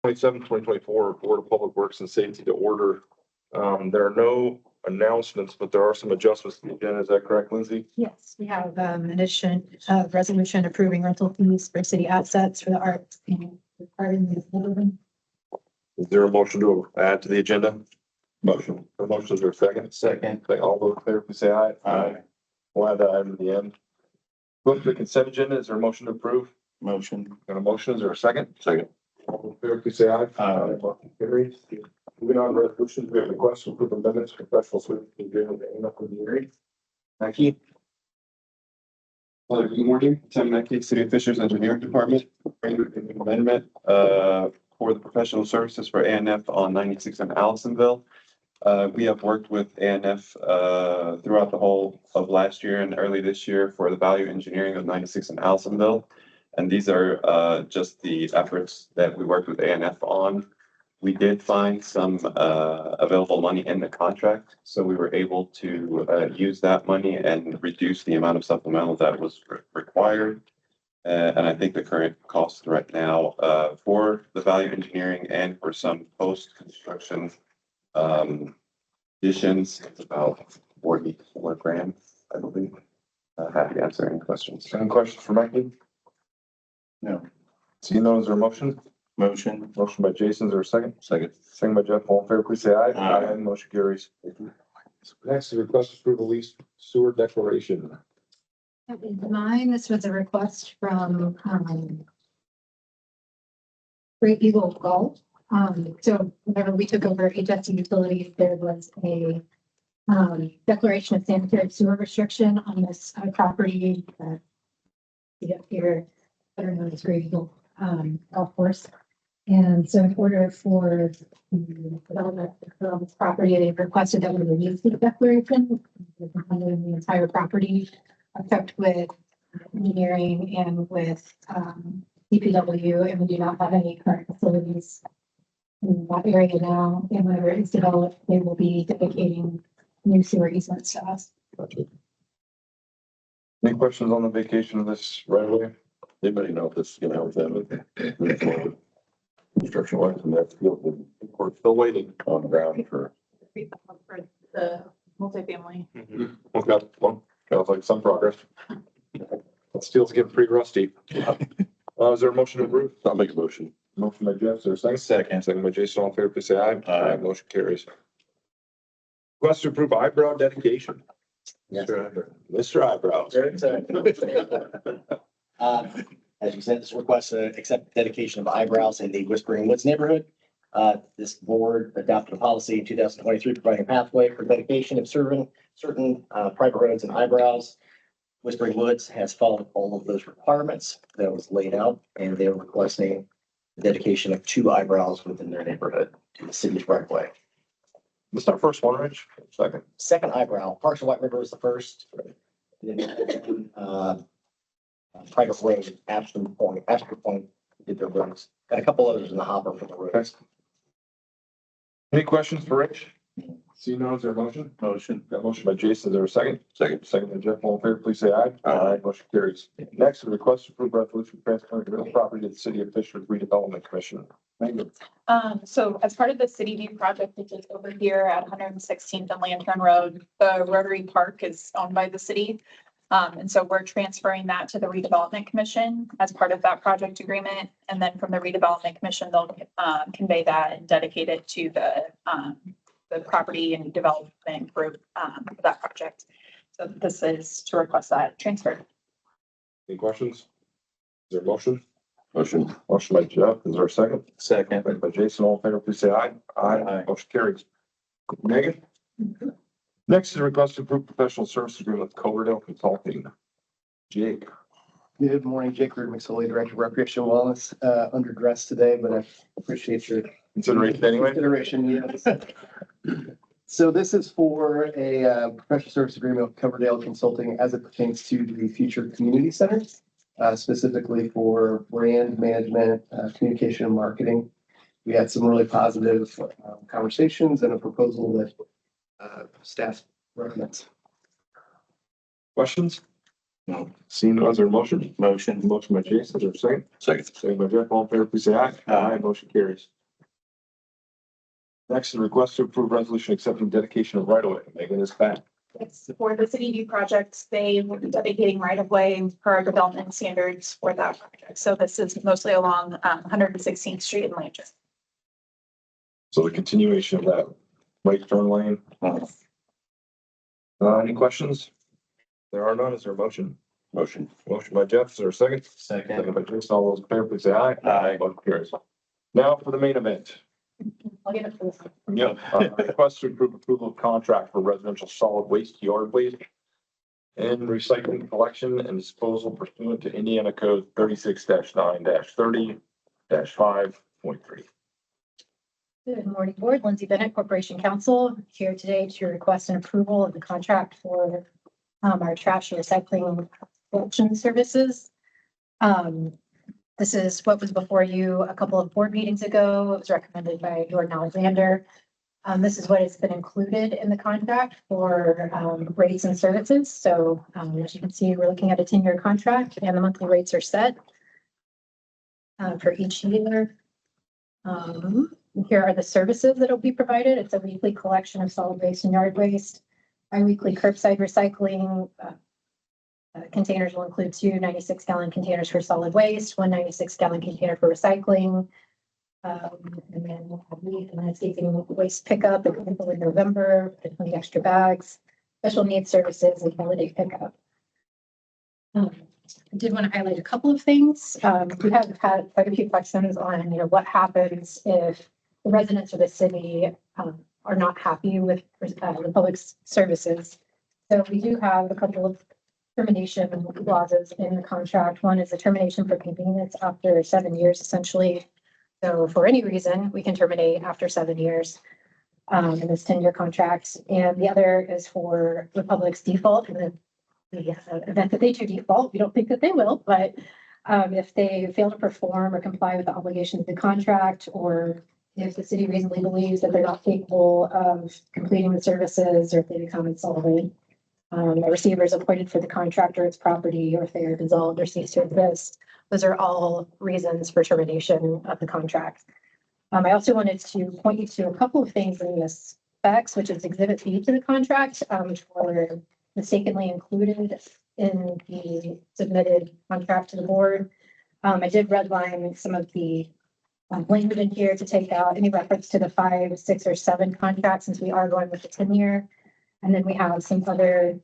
2024 Board of Public Works and Safety to order. There are no announcements, but there are some adjustments to the agenda. Is that correct, Lindsay? Yes, we have addition of resolution approving rental fees for city assets for the arts and regarding the building. Is there a motion to add to the agenda? Motion. The motion is there a second? Second. Okay, all those in favor, please say aye. Aye. We'll add that item to the end. Go to the consent agenda. Is there a motion to approve? Motion. Got a motion? Is there a second? Second. All those in favor, please say aye. Aye. Motion carries. Moving on to resolutions, we have requests to approve amendments for professional services agreement with AMF Engineering. Thank you. Hello, good morning. Tim Mackey, City of Fishers Engineering Department. Amendment for the professional services for ANF on 96 in Allisonville. We have worked with ANF throughout the whole of last year and early this year for the value engineering of 96 in Allisonville. And these are just the efforts that we worked with ANF on. We did find some available money in the contract, so we were able to use that money and reduce the amount of supplemental that was required. And I think the current cost right now for the value engineering and for some post-construction additions, it's about 44 grand, I believe. Happy to answer any questions. Any questions for Mikey? No. Seeing none, is there a motion? Motion. Motion by Jason, is there a second? Second. Second by Jeff, all in favor, please say aye. Aye. Motion carries. Next is request to approve the lease sewer declaration. That is mine. This was a request from Great Eagle Gulf. So whenever we took over HSC Utilities, there was a declaration of sanitary sewer restriction on this property. See up here, better known as Great Eagle Golf Course. And so in order for the development of this property, they requested that we release the declaration, the entire property, except with engineering and with DPW, and we do not have any current facilities in that area now. And whenever it's developed, they will be dedicating new sewer easements to us. Gotcha. Any questions on the vacation of this right away? Anybody know if this is gonna help them with construction wise in that field? We're still waiting on the ground for. For the multifamily. We've got like some progress. Steel's getting pretty rusty. Is there a motion to approve? I'll make a motion. Motion by Jeff, is there a second? Second. Second by Jason, all in favor, please say aye. Aye. Motion carries. Request to approve eyebrow dedication. Yes. Mr. Eyebrows. As you said, this request to accept dedication of eyebrows in the Whispering Woods neighborhood. This board adopted a policy in 2023 providing a pathway for dedication of certain private roads and eyebrows. Whispering Woods has followed all of those requirements that was laid out, and they're requesting the dedication of 2 eyebrows within their neighborhood to the city's right of way. This is our first one, Rich? Second. Second eyebrow, Parks and White River was the first. Then, private road, Ashton Point did their roads. Got a couple others in the hopper for the roads. Any questions for Rich? See none, is there a motion? Motion. Got a motion by Jason, is there a second? Second. Second by Jeff, all in favor, please say aye. Aye. Motion carries. Next, a request to approve resolution transferring real property to the City of Fishers Redevelopment Commission. Thank you. So as part of the City View project, which is over here at 116th and Lantern Road, the Rotary Park is owned by the city. And so we're transferring that to the Redevelopment Commission as part of that project agreement. And then from the Redevelopment Commission, they'll convey that and dedicate it to the property and development group for that project. So this is to request that transfer. Any questions? Is there a motion? Motion. Motion by Jeff, is there a second? Second. Second by Jason, all in favor, please say aye. Aye. Motion carries. Megan? Next is a request to approve professional service agreement with Coverdale Consulting. Jake. Good morning, Jake Reed, McSorley, Director of Recreation and Wellness, underdressed today, but I appreciate your Consideration anyway? consideration. Yes. So this is for a professional service agreement with Coverdale Consulting as it pertains to the future community centers, specifically for brand management, communication and marketing. We had some really positive conversations and a proposal that staff recommends. Questions? No. Seeing no other motion? Motion. Motion by Jason, is there a second? Second. Second by Jeff, all in favor, please say aye. Aye. Motion carries. Next is request to approve resolution accepting dedication of right of way. Megan is back. It's for the City View project. They will be dedicating right of way per our development standards for that project. So this is mostly along 116th Street in Lancaster. So the continuation of that right turn lane. Any questions? There are none. Is there a motion? Motion. Motion by Jeff, is there a second? Second Second. by Jason, all those in favor, please say aye. Aye. Motion carries. Now for the main event. I'll give it to this one. Yep. Request to approve approval of contract for residential solid waste yard waste and recycling collection and disposal pursuant to Indiana Code 36-9-30-5.3. Good morning, Board. Lindsay Bennett, Corporation Counsel, here today to request an approval of the contract for our trash and recycling collection services. This is what was before you a couple of board meetings ago. It was recommended by Jordan Alexander. This is what has been included in the contract for rates and services. So as you can see, we're looking at a 10-year contract and the monthly rates are set for each year. Here are the services that will be provided. It's a weekly collection of solid waste and yard waste, bi-weekly curbside recycling. Containers will include 2 96-gallon containers for solid waste, 1 96-gallon container for recycling. And then we'll have leaf and landscaping waste pickup in November, the 20 extra bags, special needs services and holiday pickup. I did want to highlight a couple of things. We have had quite a few questions on, what happens if the residents of the city are not happy with the public services. So we do have a couple of termination clauses in the contract. One is a termination for convenience after 7 years, essentially. So for any reason, we can terminate after 7 years in this 10-year contract. And the other is for the public's default in the event that they do default. We don't think that they will, but if they fail to perform or comply with the obligations of the contract, or if the city reasonably believes that they're not capable of completing the services, or if they become insolvent, a receiver is appointed for the contract or its property, or if they are dissolved or cease to exist. Those are all reasons for termination of the contract. I also wanted to point you to a couple of things in this specs, which is Exhibit B to the contract, which were mistakenly included in the submitted contract to the board. I did redline some of the language in here to take out any reference to the 5, 6, or 7 contracts, since we are going with the 10-year. And then we have some other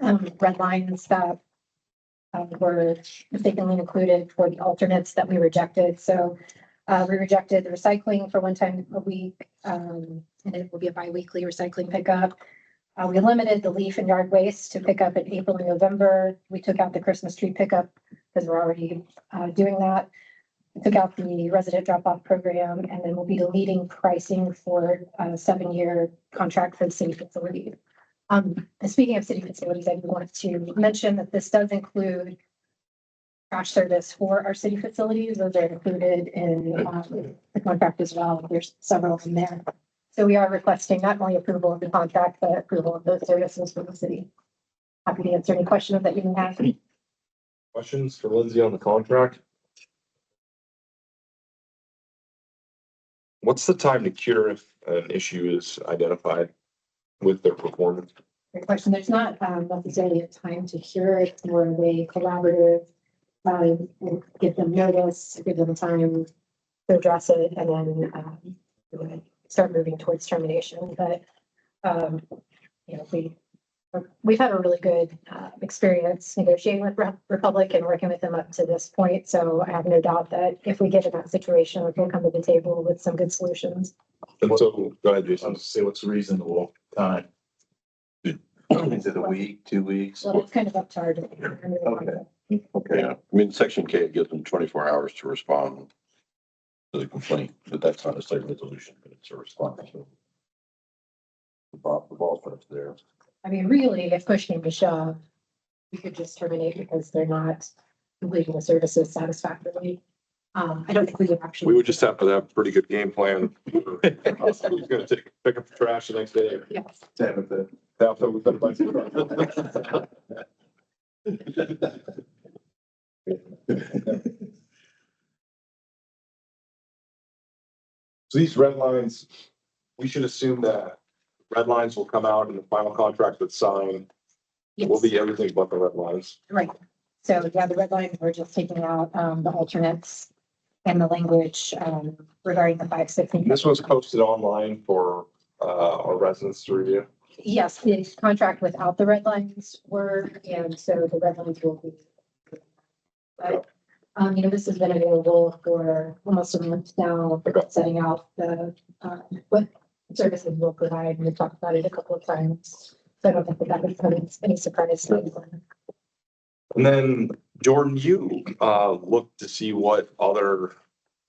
red lines that were mistakenly included for the alternates that we rejected. So we rejected the recycling for 1 time a week, and it will be a bi-weekly recycling pickup. We limited the leaf and yard waste to pick up in April and November. We took out the Christmas tree pickup because we're already doing that. We took out the resident drop-off program, and then we'll be deleting pricing for a 7-year contract for the city facility. Speaking of city facilities, I want to mention that this does include trash service for our city facilities. Those are included in the contract as well. There's several in there. So we are requesting not only approval of the contract, but approval of those services for the city. Happy to answer any questions that you may have. Questions for Lindsay on the contract? What's the time to cure if an issue is identified with their performance? Great question. There's not necessarily a time to cure it. It's more of a collaborative, and give them notice, give them time to address it, and then start moving towards termination. But we've had a really good experience negotiating with Republic and working with them up to this point. So I have no doubt that if we get in that situation, we'll come to the table with some good solutions. And so, go ahead, Jason. Say what's reasonable time? Is it a week, 2 weeks? So that's kind of up to our. Okay. Yeah, I mean, section K gives them 24 hours to respond to the complaint, but that's not a site resolution, but it's a response. So the ball's first there. I mean, really, if push came to shove, we could just terminate because they're not completing the services satisfactorily. I don't think we would actually. We would just have to have a pretty good game plan. Who's gonna pick up the trash the next day? Yes. Tabitha. So these red lines, we should assume that red lines will come out and the final contract that's signed will Yes, be everything but the red lines. right. So yeah, the red line, we're just taking out the alternates and the language regarding the 5, 6. and- This was posted online for our residents to review. Yes, the contract without the red lines were, and so the red lines will be. But, this has been available for almost a month now, setting out the, what services we'll provide. We've talked about it a couple of times. So I don't think that would come as any surprise to anyone. And then Jordan, you looked to see what other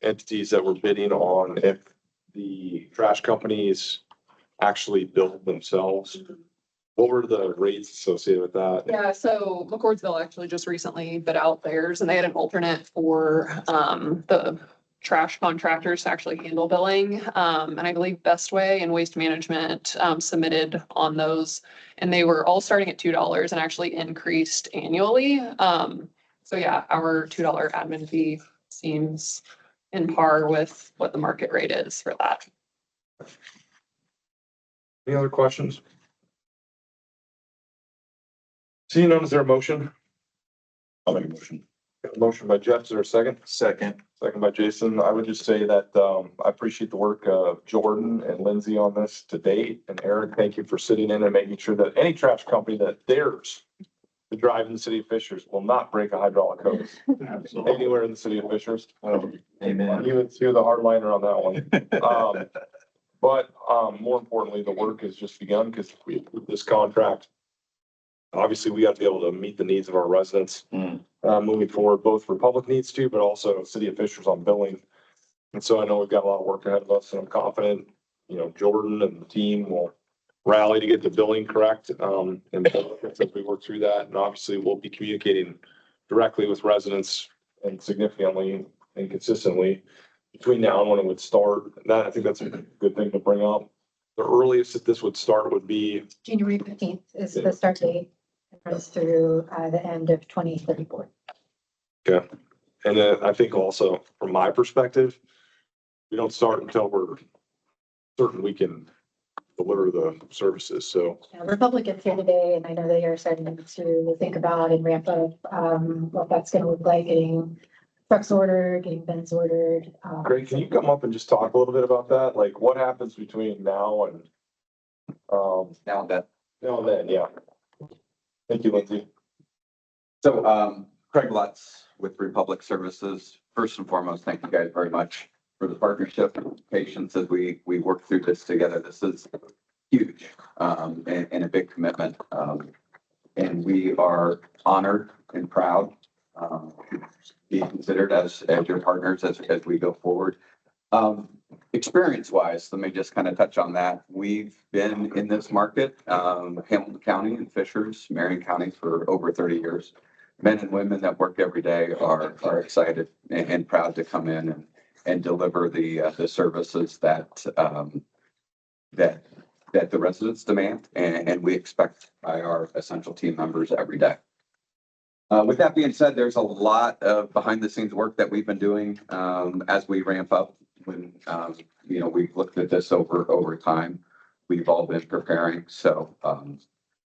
entities that were bidding on if the trash companies actually build themselves. What were the rates associated with that? Yeah, so McCordsville actually just recently bid out theirs and they had an alternate for the trash contractors to actually handle billing. And I believe Bestway and Waste Management submitted on those. And they were all starting at $2 and actually increased annually. So yeah, our $2 admin fee seems in par with what the market rate is for that. Any other questions? Seeing none, is there a motion? I'll make a motion. Got a motion by Jeff, is there a second? Second. Second by Jason. I would just say that I appreciate the work of Jordan and Lindsay on this to date. And Eric, thank you for sitting in and making sure that any trash company that dares to drive in the city of Fishers will not break a hydraulic hose Absolutely. anywhere in the city of Fishers. Amen. You would see the hard liner on that one. But more importantly, the work has just begun because we, with this contract, obviously we got to be able to meet the needs of our residents moving forward, both for public needs too, but also city officials on billing. And so I know we've got a lot of work ahead of us and I'm confident, Jordan and the team will rally to get the billing correct. And as we work through that, and obviously we'll be communicating directly with residents and significantly and consistently between now and when it would start. That, I think that's a good thing to bring up. The earliest that this would start would be January 15th is the start date. It runs through the end of 2034. Okay. And then I think also from my perspective, we don't start until we're certain we can deliver the services. So Republicans here today, and I know they are starting to think about and ramp up what that's going to look like, getting trucks ordered, getting bins ordered. Greg, can you come up and just talk a little bit about that? Like what happens between now and Now that, now and then? Yeah. Thank you, Lindsay. so Craig Lutz with Republic Services. First and foremost, thank you guys very much for the partnership and patience as we work through this together. This is huge and a big commitment. And we are honored and proud to be considered as your partners as we go forward. Experience-wise, let me just kind of touch on that. We've been in this market, Hamilton County and Fishers, Marion County for over 30 years. Men and women that work every day are excited and proud to come in and deliver the services that the residents demand and we expect by our essential team members every day. With that being said, there's a lot of behind the scenes work that we've been doing as we ramp up. When we've looked at this over time, we've all been preparing. So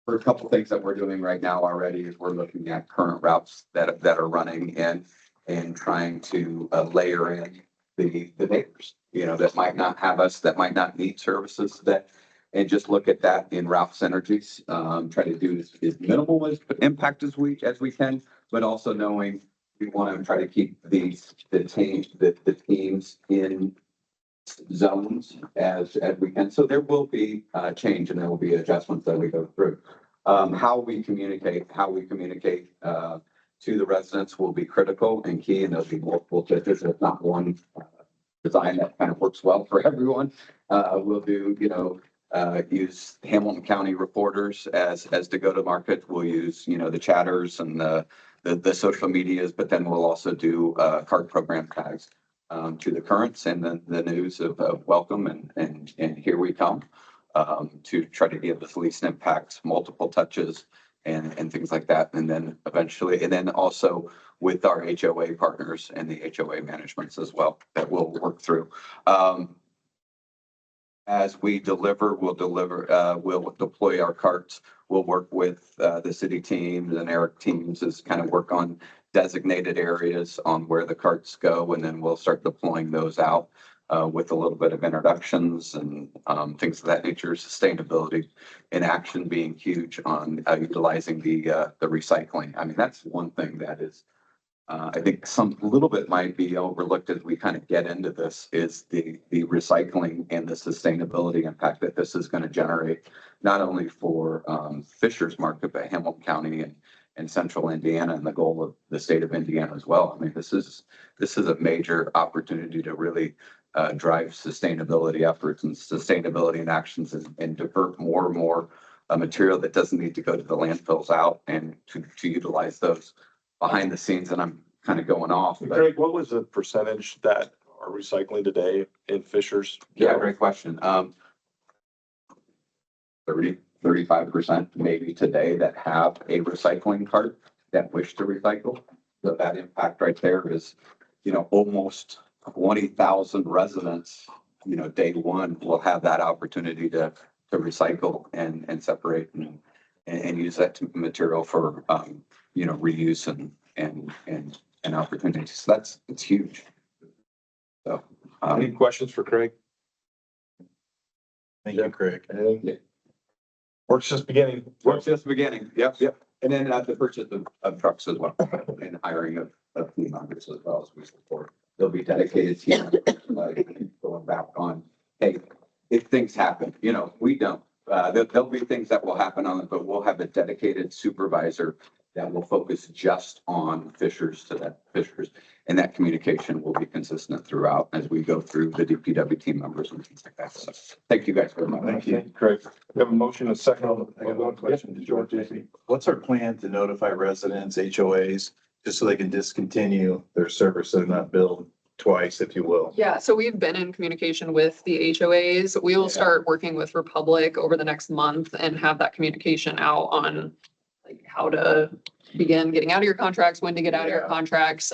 for a couple things that we're doing right now already is we're looking at current routes that are running and trying to layer in the neighbors, that might not have us, that might not need services and just look at that in route synergies. Try to do as minimal as impact as we can, but also knowing we want to try to keep the teams in zones as we can. So there will be change and there will be adjustments that we go through. How we communicate to the residents will be critical and key, and there'll be multiple pitches. There's not one design that kind of works well for everyone. We'll do, use Hamilton County reporters as the go-to-market. We'll use, the chatters and the social medias, but then we'll also do card program tags to the currents and then the news of welcome and here we come to try to give the least impact, multiple touches and things like that. And then eventually, and then also with our HOA partners and the HOA managements as well that we'll work through. As we deliver, we'll deploy our carts. We'll work with the city teams and Eric teams as kind of work on designated areas on where the carts go. And then we'll start deploying those out with a little bit of introductions and things of that nature. Sustainability in action being huge on utilizing the recycling. I mean, that's one thing that is I think a little bit might be overlooked as we kind of get into this is the recycling and the sustainability impact that this is going to generate, not only for Fishers Market, but Hamilton County and central Indiana, and the goal of the state of Indiana as well. I mean, this is a major opportunity to really drive sustainability efforts and sustainability and actions and divert more and more material that doesn't need to go to the landfills out and to utilize those behind the scenes. And I'm kind of going off, but Greg, what was the percentage that are recycling today in Fishers? yeah, great question. 35% maybe today that have a recycling cart that wish to recycle. So that impact right there is, almost 20,000 residents, day one will have that opportunity to recycle and separate and use that material for, reuse and opportunities. So it's huge. So, Any questions for Craig? Thank you, Craig. Anything? Work's just beginning. Work's just beginning. Yep. And then the purchase of trucks as well and hiring of team members as well as we support. There'll be dedicated team members, like going back on, hey, if things happen, we don't. There'll be things that will happen on it, but we'll have a dedicated supervisor that will focus just on Fishers and that communication will be consistent throughout as we go through the DPW team members and things like that. So thank you guys very much. Thank you, Craig. We have a motion, a second. I got one question to George. What's our plan to notify residents, HOAs, just so they can discontinue their service and not bill twice, if you will? Yeah, so we've been in communication with the HOAs. We will Yeah. start working with Republic over the next month and have that communication out on like how to begin getting out of your contracts, when to get out of your Yeah. contracts.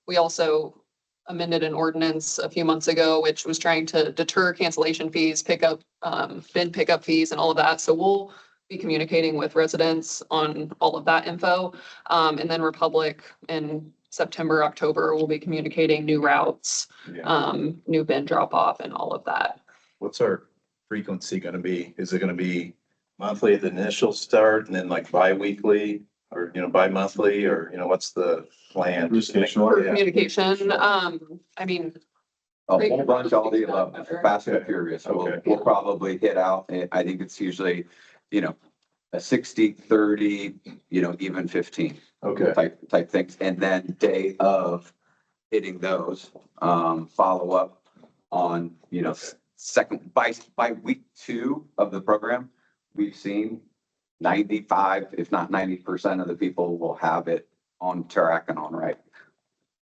We also amended an ordinance a few months ago, which was trying to deter cancellation fees, bin pickup fees and all of that. So we'll be communicating with residents on all of that info. And then Republic in September, October, we'll be communicating new routes, new bin drop off and all of that. What's our frequency gonna be? Is it gonna be monthly at the initial start and then like bi-weekly or, bi-monthly or, what's the plan? Just to make- For Yeah. communication, I mean, A whole bunch, all the above, fast and furious. Okay. We'll probably hit out. I think it's usually, a 60, 30, even 15 Okay, type things. And then day of hitting those, follow up on, second by week 2 of the program, we've seen 95, if not 90% of the people will have it on track and on right.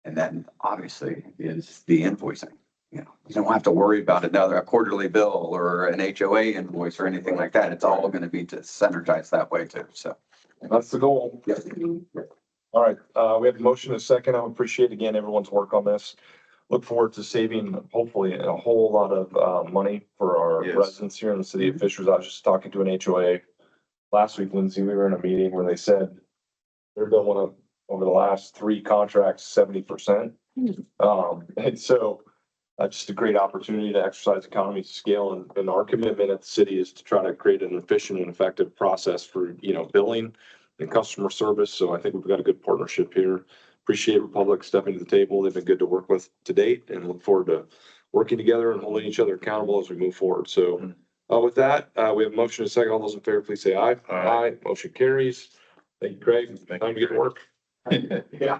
And then obviously is the invoicing. You don't have to worry about a quarterly bill or an HOA invoice or anything like that. It's all going to be just synergized that way too. So. That's the goal. Yes. All right, we have a motion, a second. I appreciate again everyone's work on this. Look forward to saving hopefully a whole lot of money for our Yes. residents here in the city of Fishers. I was just talking to an HOA last week, Lindsay. We were in a meeting where they said they're going to, over the last 3 contracts, 70%. And so just a great opportunity to exercise economies of scale, and our commitment at the city is to try to create an efficient and effective process for, billing and customer service. So I think we've got a good partnership here. Appreciate Republic stepping to the table. They've been good to work with to date and look forward to working together and holding each other accountable as we move forward. So with that, we have a motion, a second. All those in favor, please say aye. Aye. Motion carries. Thank you, Craig. Thank Time to you, get to work. Yeah.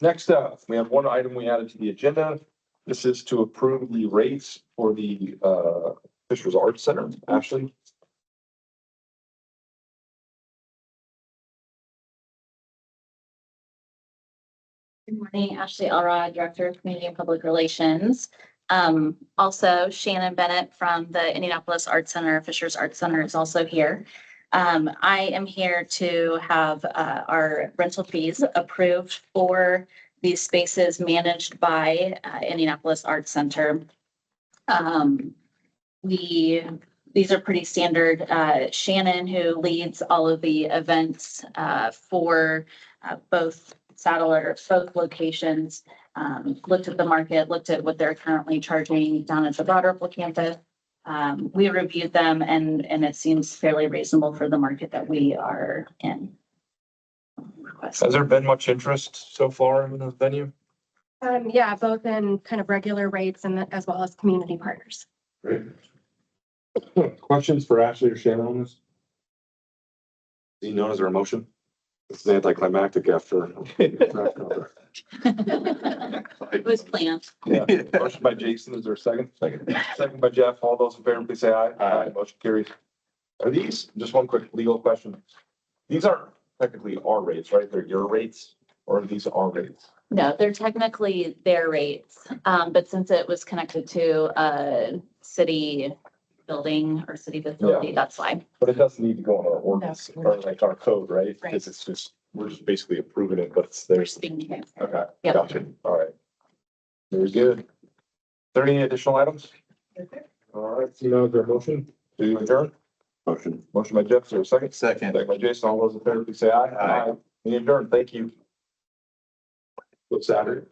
Next up, we have one item we added to the agenda. This is to approve the rates for the Fishers Arts Center. Ashley? Good morning, Ashley Elrod, Director of Community and Public Relations. Also Shannon Bennett from the Indianapolis Arts Center, Fishers Arts Center is also here. I am here to have our rental fees approved for these spaces managed by Indianapolis Arts Center. These are pretty standard. Shannon, who leads all of the events for both both locations, looked at the market, looked at what they're currently charging down at the Broad Ripple campus. We reviewed them and it seems fairly reasonable for the market that we are in. Has there been much interest so far in the venue? Yeah, both in kind of regular rates and as well as community partners. Great. Questions for Ashley or Shannon on this? Seeing none, is there a motion? This is anticlimactic after. It was planned. Yeah. Motion by Jason, is there a second? Second by Jeff, all those in favor, please say aye. Aye. Motion carries. Are these, just one quick legal question. These aren't technically our rates, right? They're your rates, or are these our rates? No, they're technically their rates, but since it was connected to a city building or city facility, that's why. But it doesn't need to go on our ordinance or like our code, right? Right. Because it's just, we're just basically approving it, but it's theirs. Being transferred. Okay, Yep. gotcha. All right. Very good. Are there any additional items? All right, so now is there a motion to adjourn? Motion. Motion by Jeff, is there a second? Second. Second by Jason, all those in favor, please say aye. Aye. Any adjourned, thank you. What's Saturday?